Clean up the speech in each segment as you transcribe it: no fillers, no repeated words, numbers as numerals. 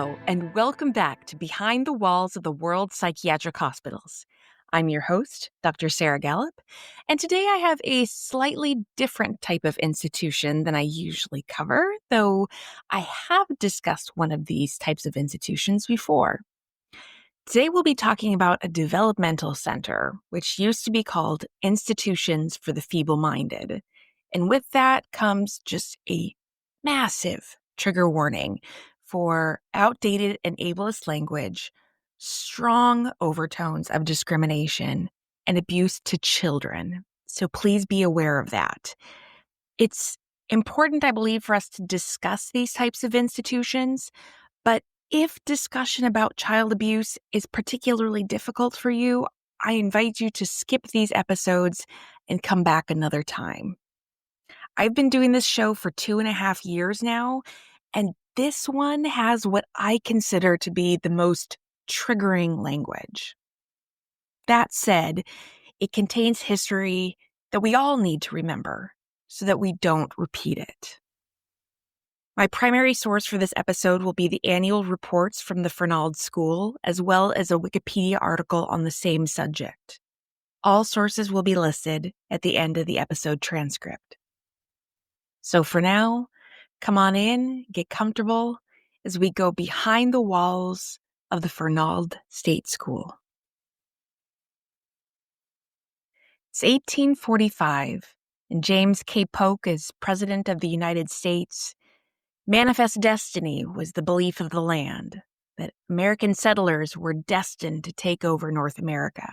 Hello, and welcome back to Behind the Walls of the World Psychiatric Hospitals. I'm your host, Dr. Sarah Gallup, and today I have a slightly different type of institution than I usually cover, though I have discussed one of these types of institutions before. Today we'll be talking about a developmental center, which used to be called Institutions for the Feeble-Minded. And with that comes just a massive trigger warning for outdated and ableist language, strong overtones of discrimination, and abuse to children. So please be aware of that. It's important, I believe, for us to discuss these types of institutions, but if discussion about child abuse is particularly difficult for you, I invite you to skip these episodes and come back another time. I've been doing this show for 2.5 years now, and this one has what I consider to be the most triggering language. That said, it contains history that we all need to remember so that we don't repeat it. My primary source for this episode will be the annual reports from the Fernald School, as well as a Wikipedia article on the same subject. All sources will be listed at the end of the episode transcript. So for now, come on in, get comfortable as we go behind the walls of the Fernald State School. It's 1845, and James K. Polk is President of the United States. Manifest destiny was the belief of the land, that American settlers were destined to take over North America.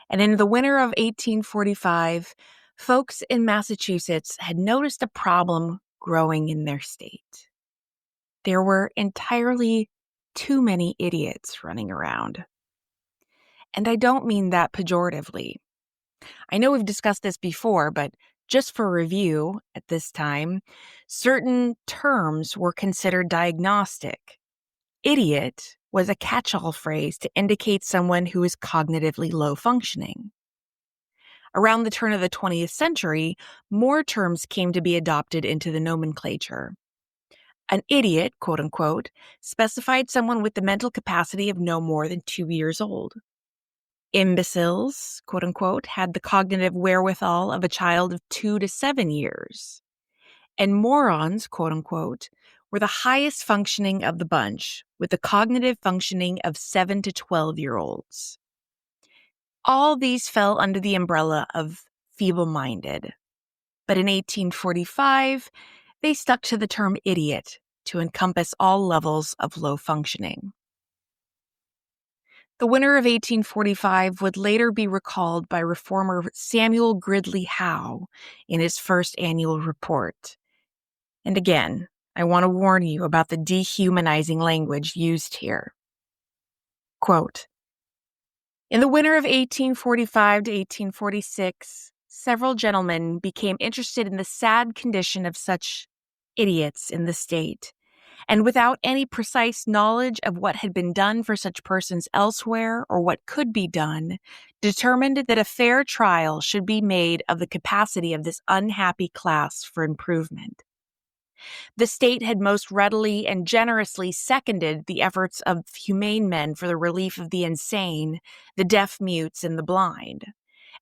And in the winter of 1845, folks in Massachusetts had noticed a problem growing in their state. There were entirely too many idiots running around. And I don't mean that pejoratively. I know we've discussed this before, but just for review at this time, certain terms were considered diagnostic. Idiot was a catch-all phrase to indicate someone who is cognitively low functioning. Around the turn of the 20th century, more terms came to be adopted into the nomenclature. An idiot, quote unquote, specified someone with the mental capacity of no more than 2 years old. Imbeciles, quote unquote, had the cognitive wherewithal of a child of 2 to 7 years. And morons, quote unquote, were the highest functioning of the bunch, with the cognitive functioning of 7 to 12-year-olds. All these fell under the umbrella of feeble-minded. But in 1845, they stuck to the term idiot to encompass all levels of low functioning. The winter of 1845 would later be recalled by reformer Samuel Gridley Howe in his first annual report. And again, I want to warn you about the dehumanizing language used here. Quote, in the winter of 1845 to 1846, several gentlemen became interested in the sad condition of such idiots in the state, and without any precise knowledge of what had been done for such persons elsewhere or what could be done, determined that a fair trial should be made of the capacity of this unhappy class for improvement. The state had most readily and generously seconded the efforts of humane men for the relief of the insane, the deaf mutes, and the blind,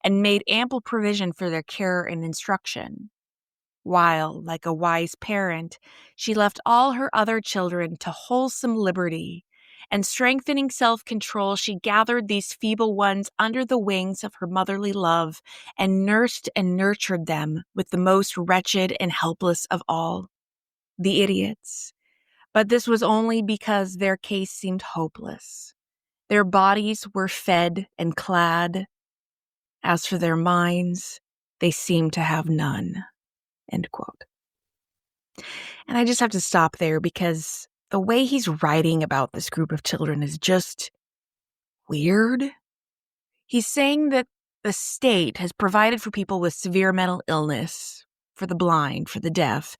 and made ample provision for their care and instruction. While, like a wise parent, she left all her other children to wholesome liberty, and strengthening self-control, she gathered these feeble ones under the wings of her motherly love and nursed and nurtured them with the most wretched and helpless of all, the idiots. But this was only because their case seemed hopeless. Their bodies were fed and clad. As for their minds, they seemed to have none. End quote. And I just have to stop there because the way he's writing about this group of children is just weird. He's saying that the state has provided for people with severe mental illness, for the blind, for the deaf,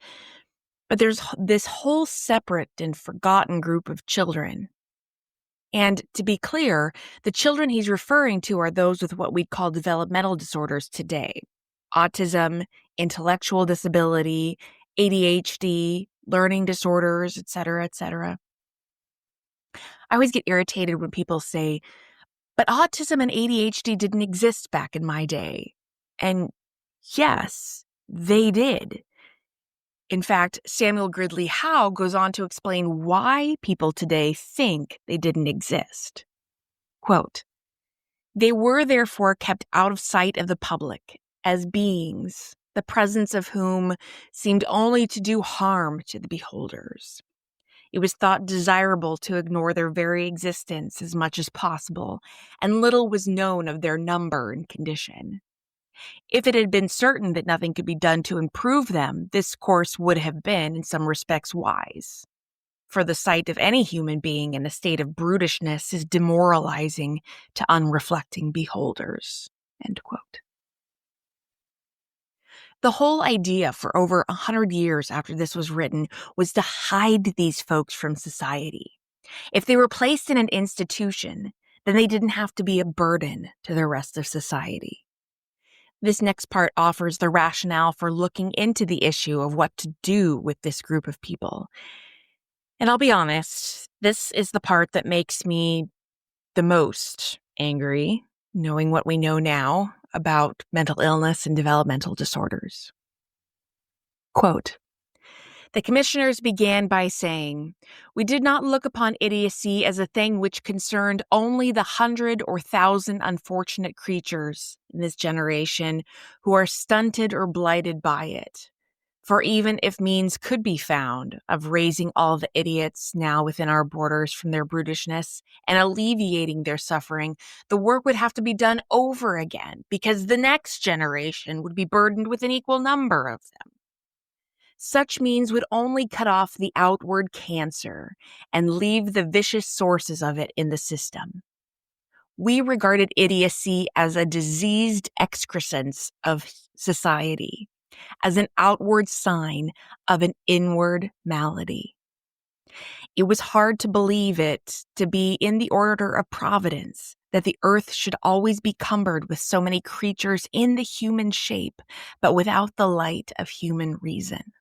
but there's this whole separate and forgotten group of children. And to be clear, the children he's referring to are those with what we'd call developmental disorders today. Autism, intellectual disability, ADHD, learning disorders, etc., etc. I always get irritated when people say, but autism and ADHD didn't exist back in my day. And yes, they did. In fact, Samuel Gridley Howe goes on to explain why people today think they didn't exist. Quote, "They were therefore kept out of sight of the public as beings, the presence of whom seemed only to do harm to the beholders. It was thought desirable to ignore their very existence as much as possible, and little was known of their number and condition. If it had been certain that nothing could be done to improve them, this course would have been, in some respects, wise. For the sight of any human being in a state of brutishness is demoralizing to unreflecting beholders." End quote. The whole idea for over 100 years after this was written was to hide these folks from society. If they were placed in an institution, then they didn't have to be a burden to the rest of society. This next part offers the rationale for looking into the issue of what to do with this group of people. And I'll be honest, this is the part that makes me the most angry, knowing what we know now about mental illness and developmental disorders. Quote, "The commissioners began by saying, 'We did not look upon idiocy as a thing which concerned only the 100 or 1,000 unfortunate creatures in this generation who are stunted or blighted by it. For even if means could be found of raising all the idiots now within our borders from their brutishness and alleviating their suffering, the work would have to be done over again because the next generation would be burdened with an equal number of them. Such means would only cut off the outward cancer and leave the vicious sources of it in the system. We regarded idiocy as a diseased excrescence of society, as an outward sign of an inward malady. It was hard to believe it to be in the order of providence that the earth should always be cumbered with so many creatures in the human shape, but without the light of human reason.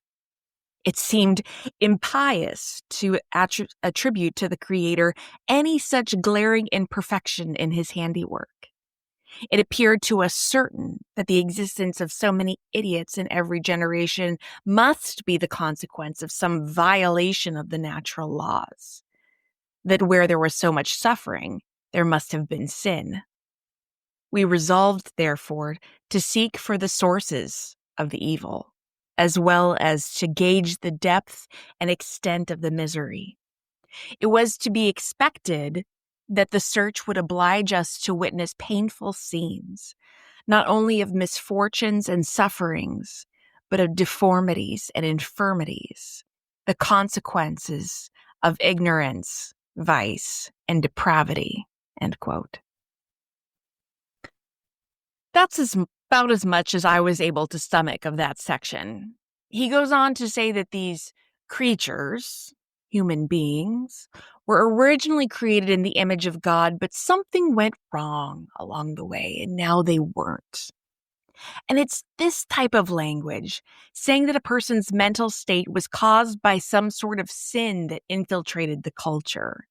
It seemed impious to attribute to the Creator any such glaring imperfection in his handiwork. It appeared to us certain that the existence of so many idiots in every generation must be the consequence of some violation of the natural laws, that where there was so much suffering, there must have been sin. We resolved, therefore, to seek for the sources of the evil, as well as to gauge the depth and extent of the misery. It was to be expected that the search would oblige us to witness painful scenes, not only of misfortunes and sufferings, but of deformities and infirmities, the consequences of ignorance, vice, and depravity." End quote. That's about as much as I was able to stomach of that section. He goes on to say that these creatures, human beings, were originally created in the image of God, but something went wrong along the way, and now they weren't. And it's this type of language, saying that a person's mental state was caused by some sort of sin that infiltrated the culture.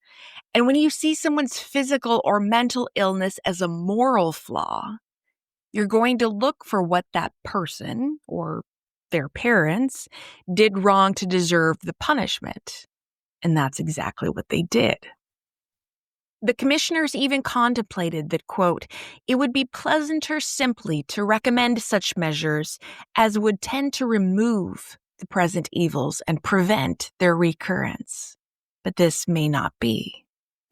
And when you see someone's physical or mental illness as a moral flaw, you're going to look for what that person or their parents did wrong to deserve the punishment. And that's exactly what they did. The commissioners even contemplated that, quote, "It would be pleasanter simply to recommend such measures as would tend to remove the present evils and prevent their recurrence. But this may not be."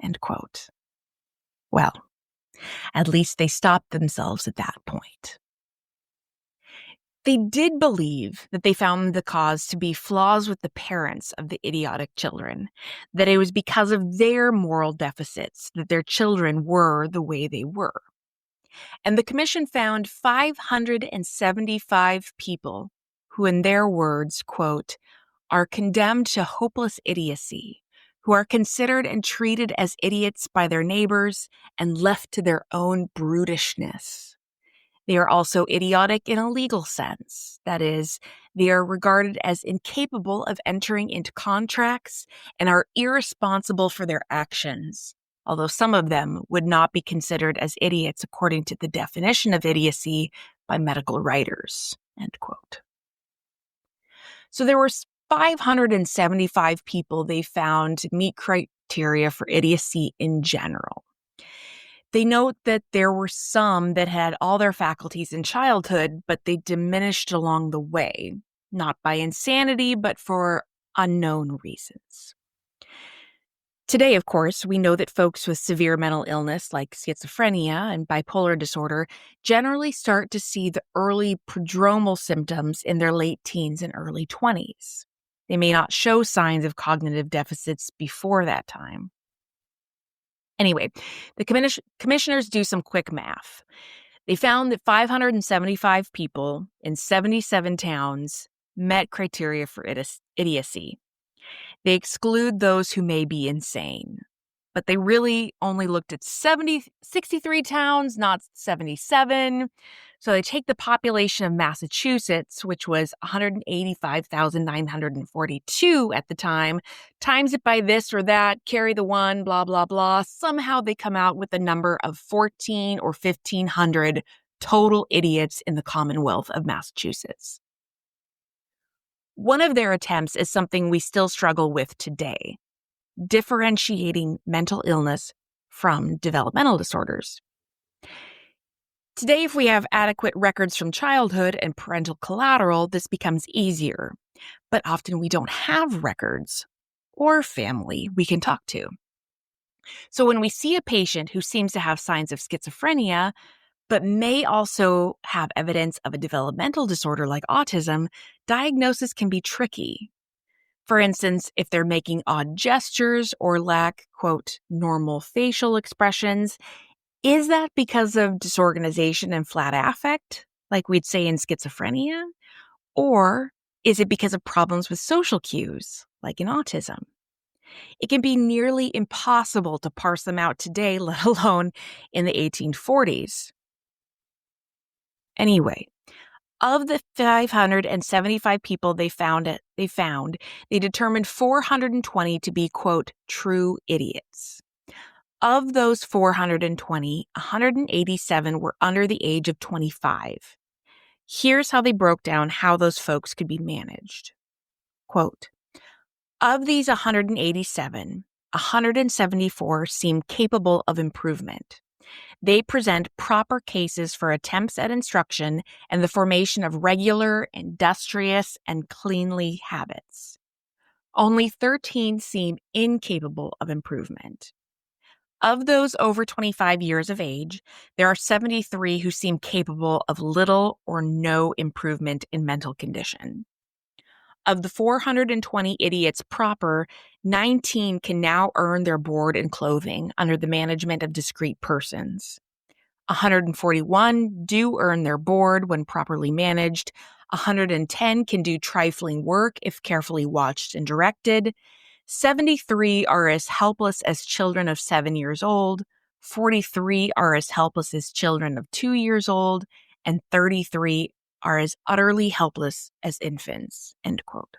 End quote. Well, at least they stopped themselves at that point. They did believe that they found the cause to be flaws with the parents of the idiotic children, that it was because of their moral deficits that their children were the way they were. And the commission found 575 people who, in their words, quote, "are condemned to hopeless idiocy, who are considered and treated as idiots by their neighbors and left to their own brutishness. They are also idiotic in a legal sense. That is, they are regarded as incapable of entering into contracts and are irresponsible for their actions, although some of them would not be considered as idiots according to the definition of idiocy by medical writers, end quote. So there were 575 people they found to meet criteria for idiocy in general. They note that there were some that had all their faculties in childhood, but they diminished along the way, not by insanity, but for unknown reasons. Today, of course, we know that folks with severe mental illness like schizophrenia and bipolar disorder generally start to see the early prodromal symptoms in their late teens and early 20s. They may not show signs of cognitive deficits before that time. Anyway, the commissioners do some quick math. They found that 575 people in 77 towns met criteria for idiocy. They exclude those who may be insane, but they really only looked at 63 towns, not 77. So they take the population of Massachusetts, which was 185,942 at the time, times it by this or that, carry the one, blah, blah, blah. Somehow they come out with a number of 14 or 1,500 total idiots in the Commonwealth of Massachusetts. One of their attempts is something we still struggle with today: differentiating mental illness from developmental disorders. Today, if we have adequate records from childhood and parental collateral, this becomes easier. But often we don't have records or family we can talk to. So when we see a patient who seems to have signs of schizophrenia, but may also have evidence of a developmental disorder like autism, diagnosis can be tricky. For instance, if they're making odd gestures or lack, quote, normal facial expressions, is that because of disorganization and flat affect, like we'd say in schizophrenia? Or is it because of problems with social cues, like in autism? It can be nearly impossible to parse them out today, let alone in the 1840s. Anyway, of the 575 people they determined 420 to be, quote, true idiots. Of those 420, 187 were under the age of 25. Here's how they broke down how those folks could be managed. Quote, of these 187, 174 seem capable of improvement. They present proper cases for attempts at instruction and the formation of regular, industrious, and cleanly habits. Only 13 seem incapable of improvement. Of those over 25 years of age, there are 73 who seem capable of little or no improvement in mental condition. Of the 420 idiots proper, 19 can now earn their board and clothing under the management of discrete persons. 141 do earn their board when properly managed. 110 can do trifling work if carefully watched and directed. 73 are as helpless as children of 7 years old. 43 are as helpless as children of 2 years old. And 33 are as utterly helpless as infants, end quote.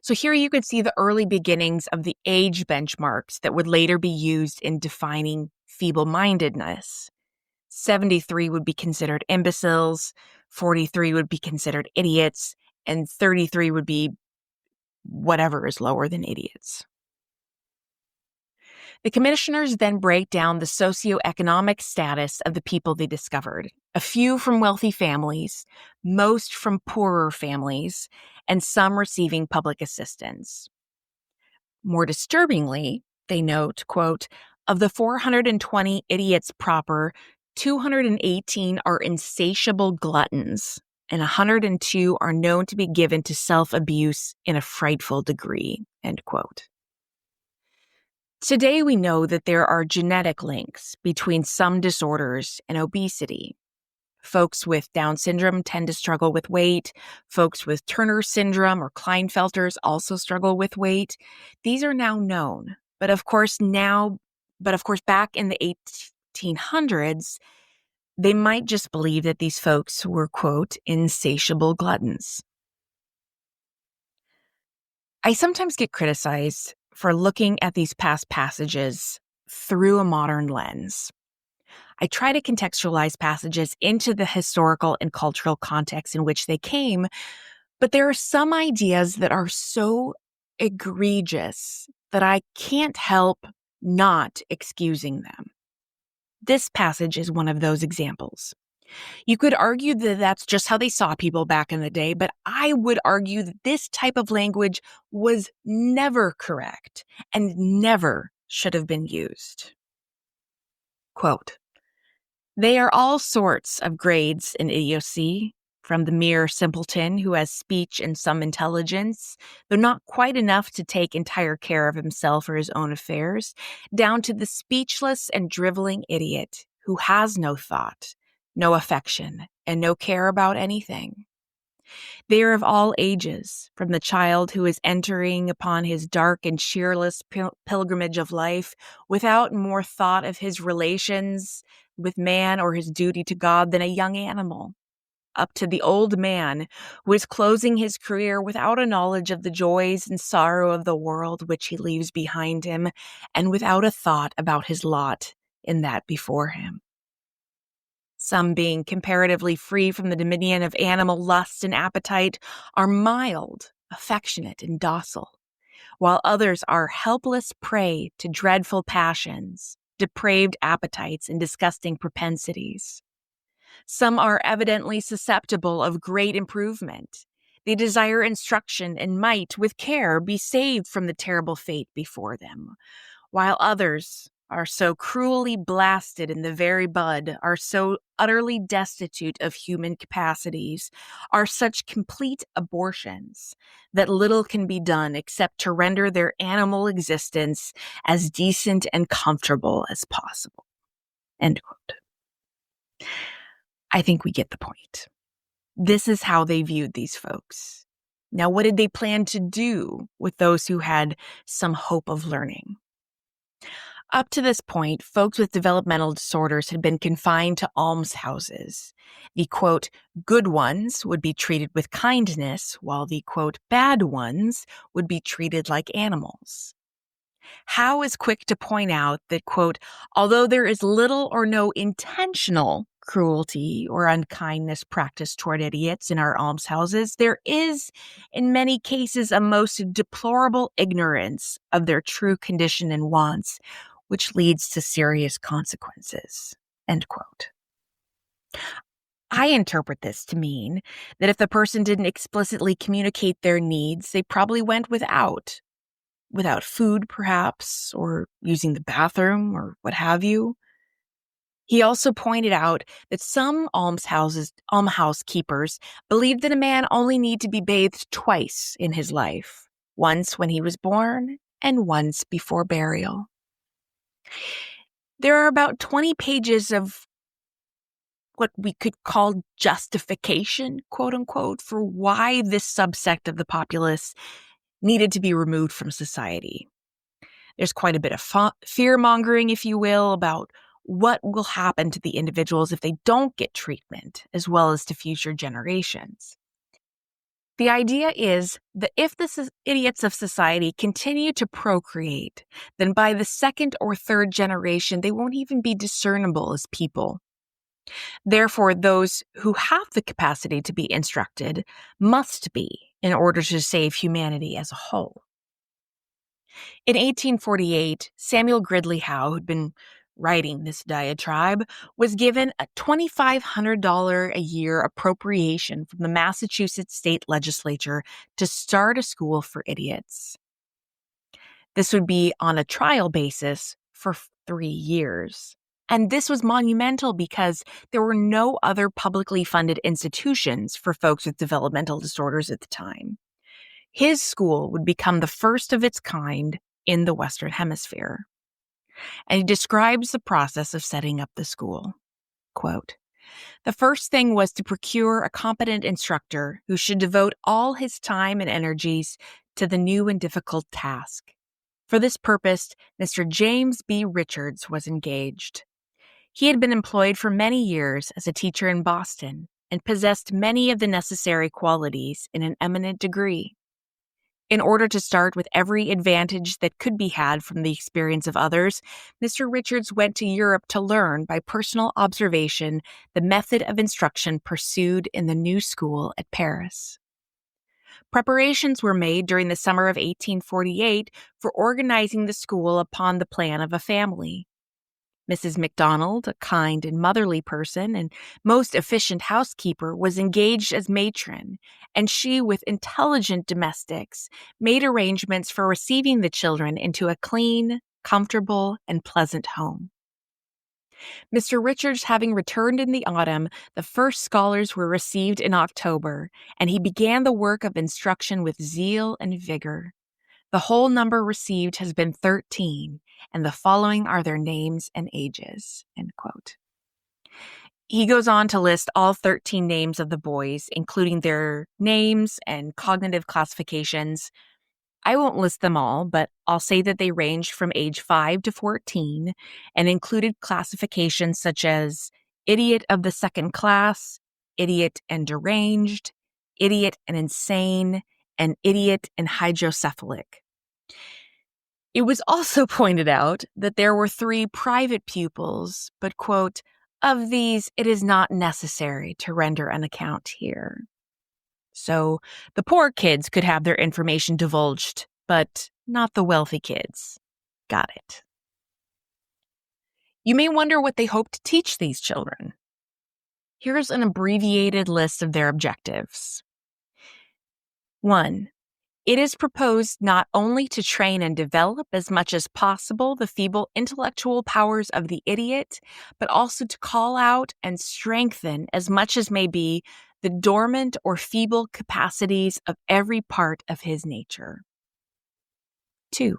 So here you could see the early beginnings of the age benchmarks that would later be used in defining feeble-mindedness. 73 would be considered imbeciles, 43 would be considered idiots, and 33 would be whatever is lower than idiots. The commissioners then break down the socioeconomic status of the people they discovered, a few from wealthy families, most from poorer families, and some receiving public assistance. More disturbingly, they note, quote, of the 420 idiots proper, 218 are insatiable gluttons, and 102 are known to be given to self-abuse in a frightful degree, end quote. Today, we know that there are genetic links between some disorders and obesity. Folks with Down syndrome tend to struggle with weight. Folks with Turner syndrome or Klinefelter's also struggle with weight. These are now known. But of course, back in the 1800s, They might just believe that these folks were, quote, insatiable gluttons. I sometimes get criticized for looking at these past passages through a modern lens. I try to contextualize passages into the historical and cultural context in which they came, but there are some ideas that are so egregious that I can't help not excusing them. This passage is one of those examples. You could argue that that's just how they saw people back in the day, but I would argue that this type of language was never correct and never should have been used. Quote, "They are all sorts of grades in idiocy, from the mere simpleton who has speech and some intelligence, though not quite enough to take entire care of himself or his own affairs, down to the speechless and driveling idiot who has no thought, no affection, and no care about anything. They are of all ages, from the child who is entering upon his dark and cheerless pilgrimage of life without more thought of his relations with man or his duty to God than a young animal, up to the old man who is closing his career without a knowledge of the joys and sorrow of the world which he leaves behind him, and without a thought about his lot in that before him. Some, being comparatively free from the dominion of animal lust and appetite, are mild, affectionate, and docile, while others are helpless prey to dreadful passions, depraved appetites, and disgusting propensities. Some are evidently susceptible of great improvement. They desire instruction and might, with care, be saved from the terrible fate before them, while others are so cruelly blasted in the very bud, are so utterly destitute of human capacities, are such complete abortions, that little can be done except to render their animal existence as decent and comfortable as possible." End quote. I think we get the point. This is how they viewed these folks. Now, what did they plan to do with those who had some hope of learning? Up to this point, folks with developmental disorders had been confined to almshouses. The, quote, good ones would be treated with kindness, while the, quote, bad ones would be treated like animals. Howe is quick to point out that, quote, although there is little or no intentional cruelty or unkindness practiced toward idiots in our almshouses, there is, in many cases, a most deplorable ignorance of their true condition and wants, which leads to serious consequences. End quote. I interpret this to mean that if the person didn't explicitly communicate their needs, they probably went without food, perhaps, or using the bathroom, or what have you. He also pointed out that some almshouse keepers believed that a man only need to be bathed twice in his life, once when he was born and once before burial. There are about 20 pages of what we could call justification, quote unquote, for why this subsect of the populace needed to be removed from society. There's quite a bit of fear-mongering, if you will, about what will happen to the individuals if they don't get treatment, as well as to future generations. The idea is that if the idiots of society continue to procreate, then by the second or third generation, they won't even be discernible as people. Therefore, those who have the capacity to be instructed must be, in order to save humanity as a whole. In 1848, Samuel Gridley Howe, who'd been writing this diatribe, was given a $2,500 a year appropriation from the Massachusetts state legislature to start a school for idiots. This would be on a trial basis for 3 years. And this was monumental because there were no other publicly funded institutions for folks with developmental disorders at the time. His school would become the first of its kind in the Western Hemisphere. And he describes the process of setting up the school. Quote, "The first thing was to procure a competent instructor who should devote all his time and energies to the new and difficult task. For this purpose, Mr. James B. Richards was engaged. He had been employed for many years as a teacher in Boston and possessed many of the necessary qualities in an eminent degree. In order to start with every advantage that could be had from the experience of others, Mr. Richards went to Europe to learn by personal observation the method of instruction pursued in the new school at Paris. Preparations were made during the summer of 1848 for organizing the school upon the plan of a family. Mrs. MacDonald, a kind and motherly person and most efficient housekeeper, was engaged as matron, and she, with intelligent domestics, made arrangements for receiving the children into a clean, comfortable, and pleasant home. Mr. Richards having returned in the autumn, the first scholars were received in October, and he began the work of instruction with zeal and vigor. The whole number received has been 13, and the following are their names and ages." End quote. He goes on to list all 13 names of the boys, including their names and cognitive classifications. I won't list them all, but I'll say that they ranged from age 5 to 14 and included classifications such as idiot of the second class, idiot and deranged, idiot and insane, and idiot and hydrocephalic. It was also pointed out that there were 3 private pupils, but, quote, "Of these it is not necessary to render an account here." So the poor kids could have their information divulged, but not the wealthy kids. Got it. You may wonder what they hope to teach these children. Here's an abbreviated list of their objectives. 1. It is proposed not only to train and develop as much as possible the feeble intellectual powers of the idiot, but also to call out and strengthen as much as may be the dormant or feeble capacities of every part of his nature. 2.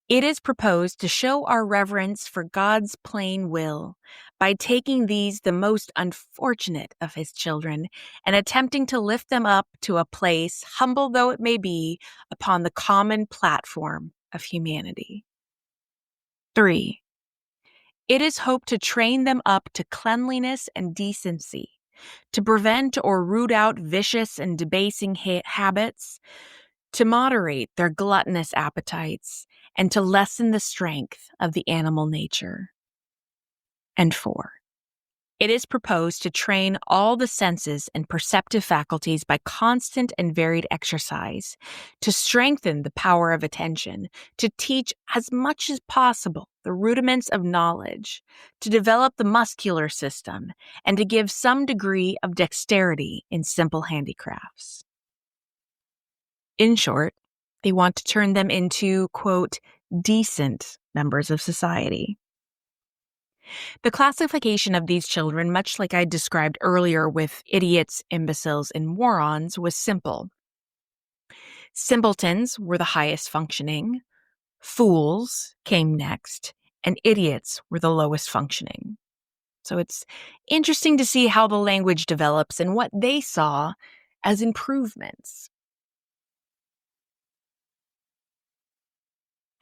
It is proposed to show our reverence for God's plain will by taking these the most unfortunate of his children and attempting to lift them up to a place, humble though it may be, upon the common platform of humanity. 3. It is hoped to train them up to cleanliness and decency, to prevent or root out vicious and debasing habits, to moderate their gluttonous appetites, and to lessen the strength of the animal nature. And 4. It is proposed to train all the senses and perceptive faculties by constant and varied exercise, to strengthen the power of attention, to teach as much as possible the rudiments of knowledge, to develop the muscular system, and to give some degree of dexterity in simple handicrafts. In short, they want to turn them into, quote, decent members of society. The classification of these children, much like I described earlier with idiots, imbeciles, and morons, was simple. Simpletons were the highest functioning, fools came next, and idiots were the lowest functioning. So it's interesting to see how the language develops and what they saw as improvements.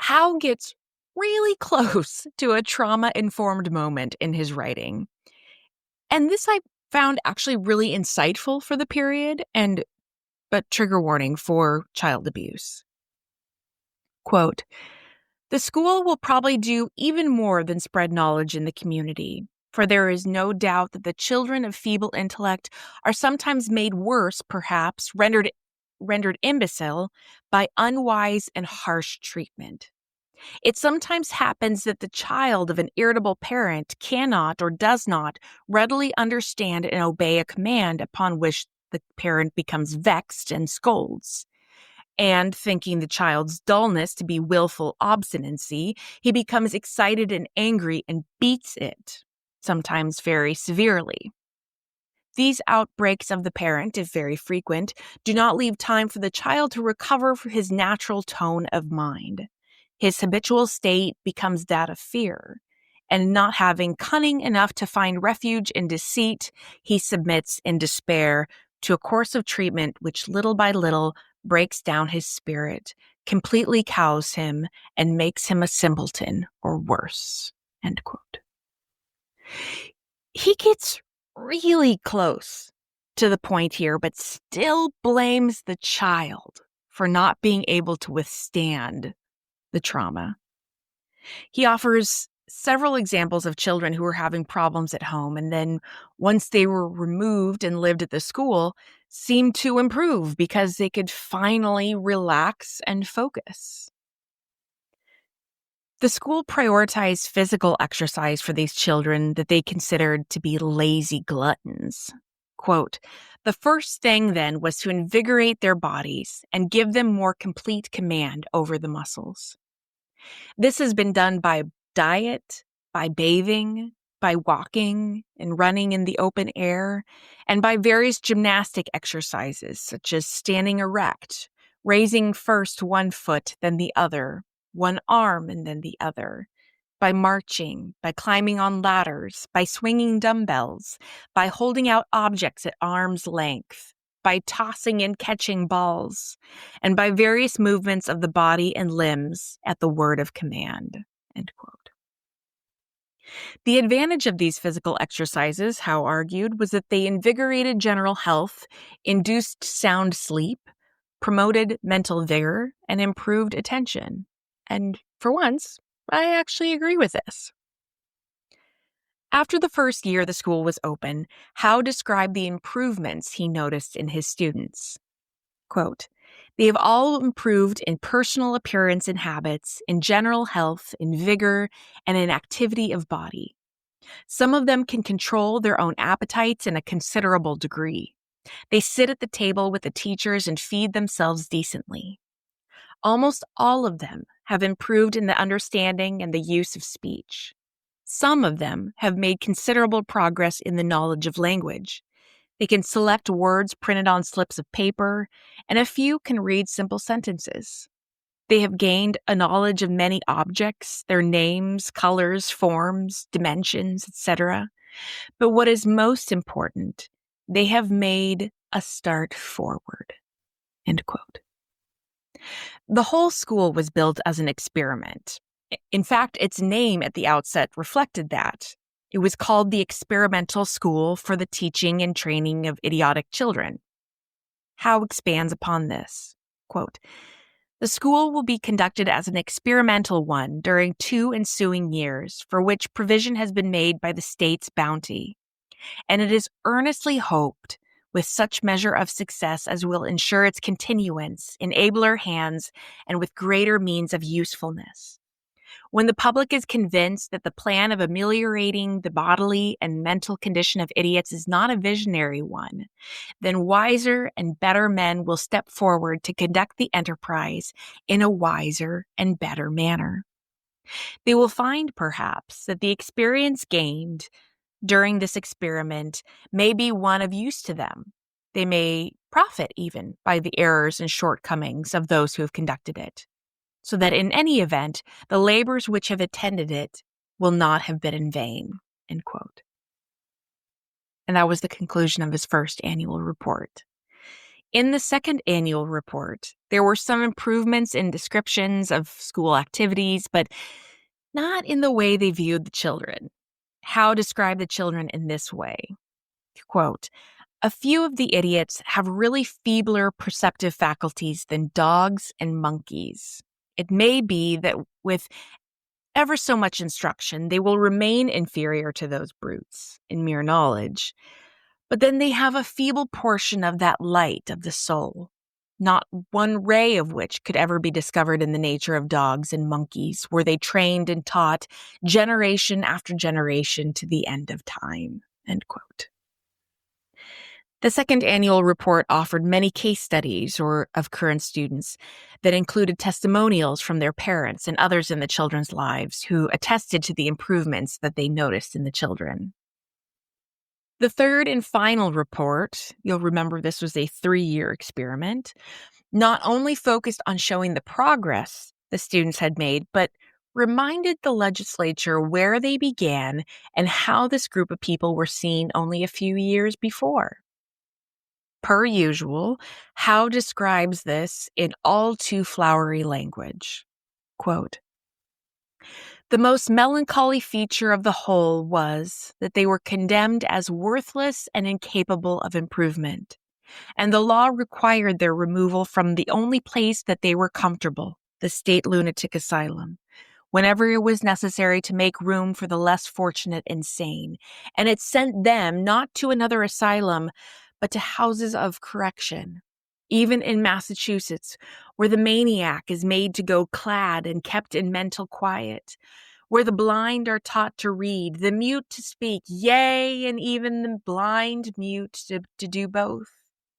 Howe gets really close to a trauma-informed moment in his writing. And this I found actually really insightful for the period, but trigger warning for child abuse. Quote, "The school will probably do even more than spread knowledge in the community, for there is no doubt that the children of feeble intellect are sometimes made worse, perhaps rendered imbecile, by unwise and harsh treatment. It sometimes happens that the child of an irritable parent cannot or does not readily understand and obey a command, upon which the parent becomes vexed and scolds. And thinking the child's dullness to be willful obstinacy, he becomes excited and angry and beats it, sometimes very severely. These outbreaks of the parent, if very frequent, do not leave time for the child to recover his natural tone of mind. His habitual state becomes that of fear, and not having cunning enough to find refuge in deceit, he submits in despair to a course of treatment which little by little breaks down his spirit, completely cows him, and makes him a simpleton or worse." End quote. He gets really close to the point here, but still blames the child for not being able to withstand the trauma. He offers several examples of children who were having problems at home, and then once they were removed and lived at the school, seemed to improve because they could finally relax and focus. The school prioritized physical exercise for these children that they considered to be lazy gluttons. Quote, "The first thing then was to invigorate their bodies and give them more complete command over the muscles. This has been done by diet, by bathing, by walking and running in the open air, and by various gymnastic exercises such as standing erect, raising first one foot, then the other, one arm and then the other, by marching, by climbing on ladders, by swinging dumbbells, by holding out objects at arm's length, by tossing and catching balls, and by various movements of the body and limbs at the word of command." End quote. The advantage of these physical exercises, Howe argued, was that they invigorated general health, induced sound sleep, promoted mental vigor, and improved attention. And for once, I actually agree with this. After the first year the school was open, Howe described the improvements he noticed in his students. Quote, "They have all improved in personal appearance and habits, in general health, in vigor, and in activity of body. Some of them can control their own appetites in a considerable degree. They sit at the table with the teachers and feed themselves decently. Almost all of them have improved in the understanding and the use of speech. Some of them have made considerable progress in the knowledge of language. They can select words printed on slips of paper, and a few can read simple sentences. They have gained a knowledge of many objects, their names, colors, forms, dimensions, etc. But what is most important, they have made a start forward." End quote. The whole school was built as an experiment. In fact, its name at the outset reflected that. It was called the Experimental School for the Teaching and Training of Idiotic Children. Howe expands upon this. Quote, "The school will be conducted as an experimental one during 2 ensuing years, for which provision has been made by the state's bounty. And it is earnestly hoped with such measure of success as will ensure its continuance in abler hands and with greater means of usefulness. When the public is convinced that the plan of ameliorating the bodily and mental condition of idiots is not a visionary one, then wiser and better men will step forward to conduct the enterprise in a wiser and better manner. They will find, perhaps, that the experience gained during this experiment may be one of use to them. They may profit even by the errors and shortcomings of those who have conducted it, so that in any event, the labors which have attended it will not have been in vain." End quote. And that was the conclusion of his first annual report. In the second annual report, there were some improvements in descriptions of school activities, but not in the way they viewed the children. Howe described the children in this way. Quote, "A few of the idiots have really feebler perceptive faculties than dogs and monkeys. It may be that with ever so much instruction, they will remain inferior to those brutes in mere knowledge. But then they have a feeble portion of that light of the soul, not one ray of which could ever be discovered in the nature of dogs and monkeys, were they trained and taught generation after generation to the end of time." End quote. The second annual report offered many case studies of current students that included testimonials from their parents and others in the children's lives who attested to the improvements that they noticed in the children. The third and final report, you'll remember this was a 3-year experiment, not only focused on showing the progress the students had made, but reminded the legislature where they began and how this group of people were seen only a few years before. Per usual, Howe describes this in all too flowery language. Quote, The most melancholy feature of the whole was that they were condemned as worthless and incapable of improvement, and the law required their removal from the only place that they were comfortable, the state lunatic asylum, whenever it was necessary to make room for the less fortunate insane, and it sent them not to another asylum, but to houses of correction. Even in Massachusetts, where the maniac is made to go clad and kept in mental quiet, where the blind are taught to read, the mute to speak, yea, and even the blind mute to do both.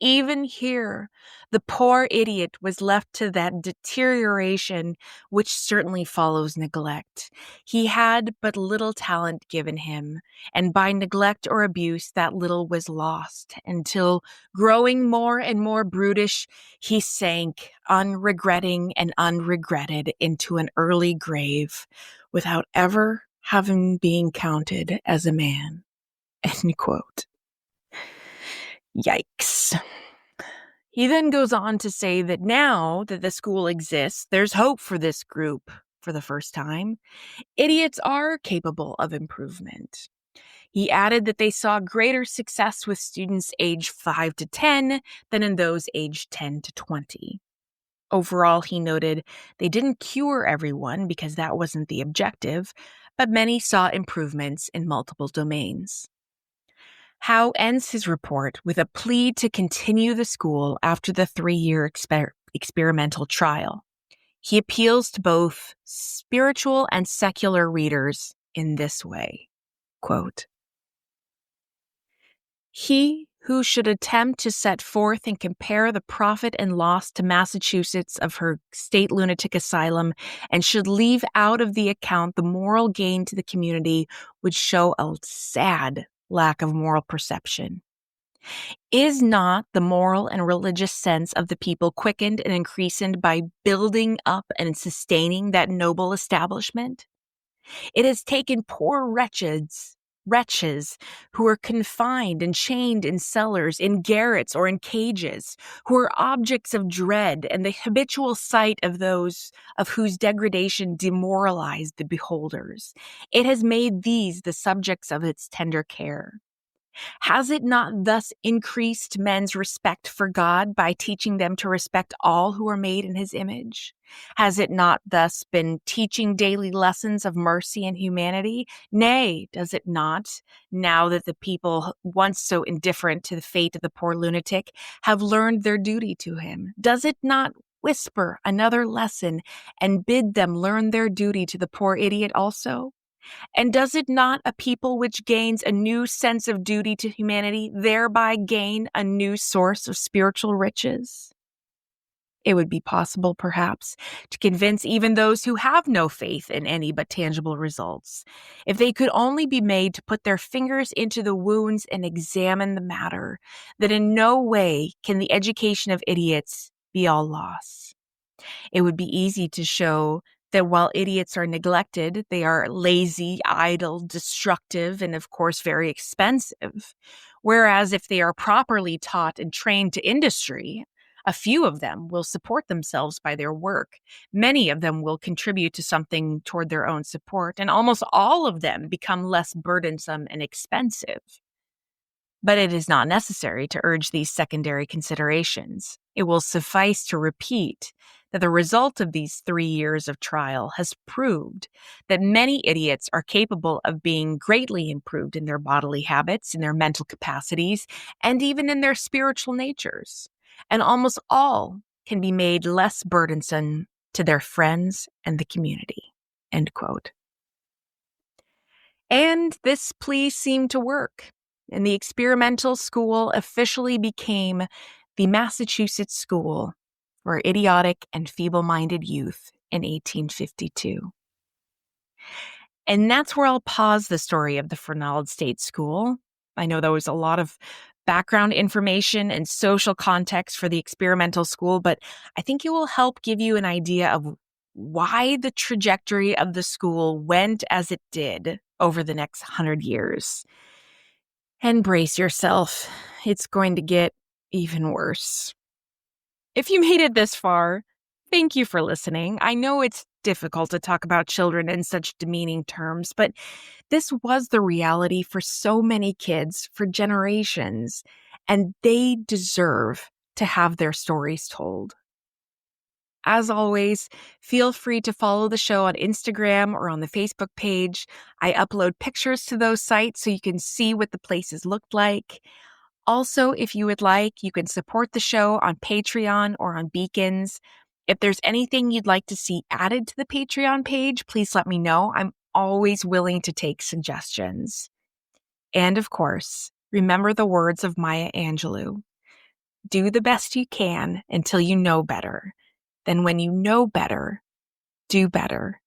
Even here, the poor idiot was left to that deterioration which certainly follows neglect. He had but little talent given him, and by neglect or abuse that little was lost, until, growing more and more brutish, he sank, unregretting and unregretted, into an early grave, without ever having been counted as a man. End quote. Yikes. He then goes on to say that now that the school exists, there's hope for this group for the first time. Idiots are capable of improvement. He added that they saw greater success with students aged 5 to 10 than in those aged 10 to 20. Overall, he noted, they didn't cure everyone because that wasn't the objective, but many saw improvements in multiple domains. Howe ends his report with a plea to continue the school after the 3-year experimental trial. He appeals to both spiritual and secular readers in this way, quote, "He who should attempt to set forth and compare the profit and loss to Massachusetts of her state lunatic asylum and should leave out of the account the moral gain to the community would show a sad lack of moral perception. Is not the moral and religious sense of the people quickened and increased by building up and sustaining that noble establishment? It has taken poor wretches who are confined and chained in cellars, in garrets, or in cages, who are objects of dread and the habitual sight of those of whose degradation demoralized the beholders. It has made these the subjects of its tender care. Has it not thus increased men's respect for God by teaching them to respect all who are made in his image? Has it not thus been teaching daily lessons of mercy and humanity? Nay, does it not, now that the people once so indifferent to the fate of the poor lunatic have learned their duty to him? Does it not whisper another lesson and bid them learn their duty to the poor idiot also? And does it not a people which gains a new sense of duty to humanity thereby gain a new source of spiritual riches? It would be possible, perhaps, to convince even those who have no faith in any but tangible results, if they could only be made to put their fingers into the wounds and examine the matter, that in no way can the education of idiots be all loss. It would be easy to show that while idiots are neglected, they are lazy, idle, destructive, and of course very expensive. Whereas if they are properly taught and trained to industry, a few of them will support themselves by their work. Many of them will contribute to something toward their own support, and almost all of them become less burdensome and expensive. But it is not necessary to urge these secondary considerations. It will suffice to repeat that the result of these 3 years of trial has proved that many idiots are capable of being greatly improved in their bodily habits, in their mental capacities, and even in their spiritual natures. And almost all can be made less burdensome to their friends and the community. End quote. And this plea seemed to work, and the experimental school officially became the Massachusetts School for Idiotic and Feeble-Minded Youth in 1852. And that's where I'll pause the story of the Fernald State School. I know there was a lot of background information and social context for the experimental school, but I think it will help give you an idea of why the trajectory of the school went as it did over the next 100 years. And brace yourself, it's going to get even worse. If you made it this far, thank you for listening. I know it's difficult to talk about children in such demeaning terms, but this was the reality for so many kids for generations, and they deserve to have their stories told. As always, feel free to follow the show on Instagram or on the Facebook page. I upload pictures to those sites so you can see what the places looked like. Also, if you would like, you can support the show on Patreon or on Beacons. If there's anything you'd like to see added to the Patreon page, please let me know. I'm always willing to take suggestions. And of course, remember the words of Maya Angelou. Do the best you can until you know better. Then when you know better, do better.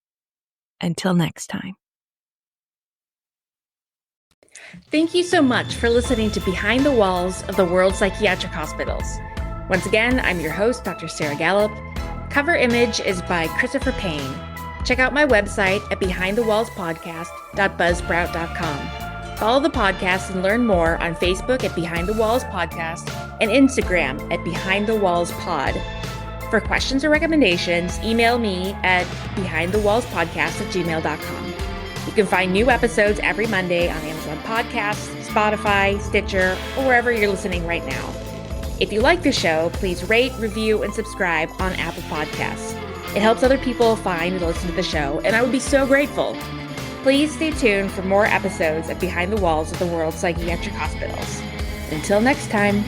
Until next time. Thank you so much for listening to Behind the Walls of the World's Psychiatric Hospitals. Once again, I'm your host, Dr. Sarah Gallup. Cover image is by Christopher Payne. Check out my website at behindthewallspodcast.buzzsprout.com. Follow the podcast and learn more on Facebook at Behind the Walls Podcast and Instagram at Behind the Walls Pod. For questions or recommendations, email me at behindthewallspodcast@gmail.com. You can find new episodes every Monday on Amazon Podcasts, Spotify, Stitcher, or wherever you're listening right now. If you like the show, please rate, review, and subscribe on Apple Podcasts. It helps other people find and listen to the show, and I would be so grateful. Please stay tuned for more episodes of Behind the Walls of the World's Psychiatric Hospitals. Until next time.